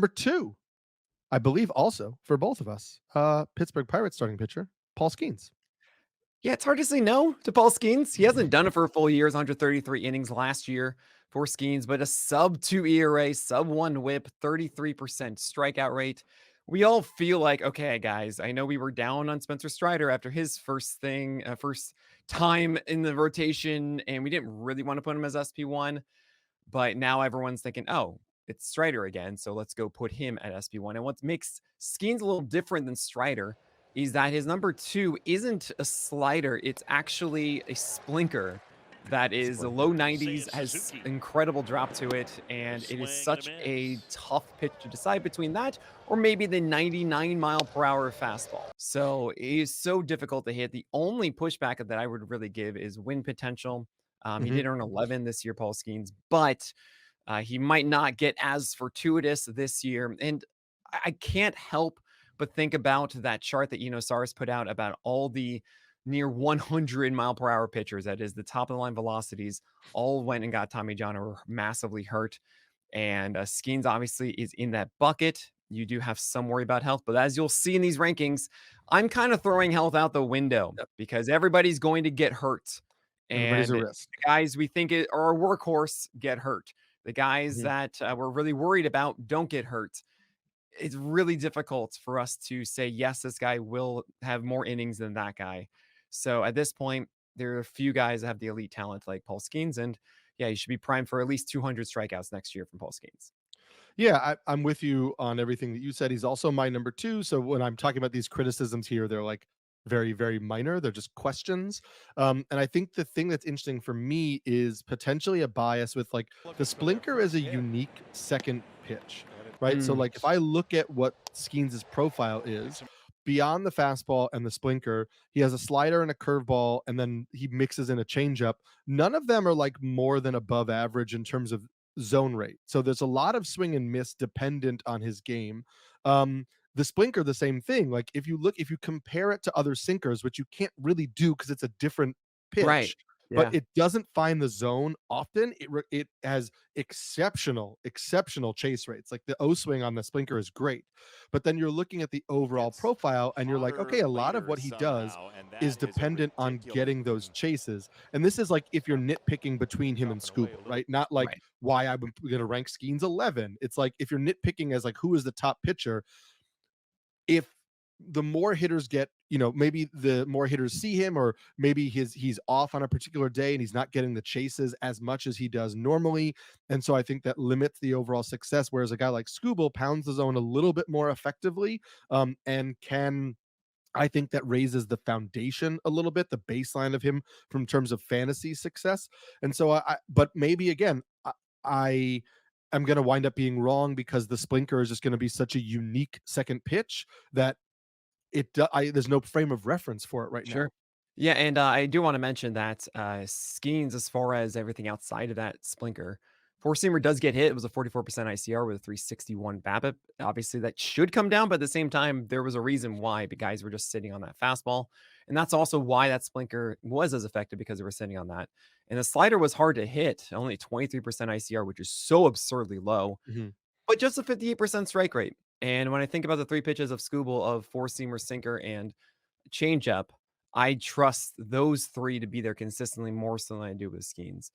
number 2, I believe also for both of us, Pittsburgh Pirates starting pitcher, Paul Skenes. Yeah, it's hard to say no to Paul Skenes. He hasn't done it for a full year. 133 innings last year for Skenes, but a sub 2 ERA, sub 1 whip, 33% strikeout rate. We all feel like, okay, guys, I know we were down on Spencer Strider after his first time in the rotation, and we didn't really want to put him as SP1. But now everyone's thinking, oh, it's Strider again. So let's go put him at SP1. And what makes Skeens a little different than Strider is that his number two isn't a slider, it's actually a splinker that is a low 90s, has incredible drop to it, and it is such a tough pitch to decide between that or maybe the 99-mile-per-hour fastball. So it is so difficult to hit. The only pushback that I would really give is wind potential. He Mhm. did earn 11 this year, Paul Skeens, but he might not get as fortuitous this year. And I can't help but think about that chart that Saris put out about all the near 100-mile-per-hour pitchers. That is the top of the line velocities. All went and got Tommy John or were massively hurt. And Skeens obviously is in that bucket. You do have some worry about health, but as you'll see in these rankings, I'm kind of throwing health out the window Yep. because everybody's going to get hurt. Everybody's And a the risk. guys we think are a workhorse get hurt. The guys Mhm. that we're really worried about don't get hurt. It's really difficult for us to say, yes, this guy will have more innings than that guy. So at this point, there are a few guys that have the elite talent like Paul Skeens. And yeah, you should be primed for at least 200 strikeouts next year from Paul Skeens. Yeah, I'm with you on everything that you said. He's also my number 2, so when I'm talking about these criticisms here, they're, like, very, very minor, they're just questions, and I think the thing that's interesting for me is potentially a bias with, like, the Splinker is a unique second pitch, right? So, Mm, like, if I look at what Skeens' profile is, beyond the fastball and the Splinker, he has a slider and a curveball, and then he mixes in a changeup. None of them are, like, more than above average in terms of zone rate. So there's a lot of swing and miss dependent on his game. The Splinker, the same thing. Like if you compare it to other sinkers, which you can't really do because it's a different right. pitch, but Yeah. it doesn't find the zone often. It has exceptional chase rates. Like the O swing on the Splinker is great, but then you're looking at the overall Gets profile and you're like, hotter okay, a lot of later what he does somehow, and is that is a dependent on ridiculous. getting those chases. And this is like if you're nitpicking between him and Chopping away Scooble, a little. right? Not like Right. why I'm going to rank Skeens 11. It's like if you're nitpicking as like who is the top pitcher, if the more hitters get, maybe the more hitters see him, or maybe he's off on a particular day and he's not getting the chases as much as he does normally. And so I think that limits the overall success. Whereas a guy like Scooble pounds the zone a little bit more effectively, and can I think that raises the foundation a little bit, the baseline of him from terms of fantasy success. And so but maybe again, I am going to wind up being wrong because the Splinker is just going to be such a unique second pitch that there's no frame of reference for it right Sure. now. Yeah, and I do want to mention that Skeens, as far as everything outside of that Splinker, four seamer does get hit. It was a 44% ICR with a 361 BABIP. Obviously, that should come down, but at the same time, there was a reason why the guys were just sitting on that fastball, and that's also why that Splinker was as effective because they were sitting on that. And the slider was hard to hit, only 23% ICR, which is so absurdly low, Mhm. but just a 58% strike rate. And when I think about the three pitches of Scooble of four seamer, sinker, and changeup, I trust those 3 to be there consistently more so than I do with Skeens.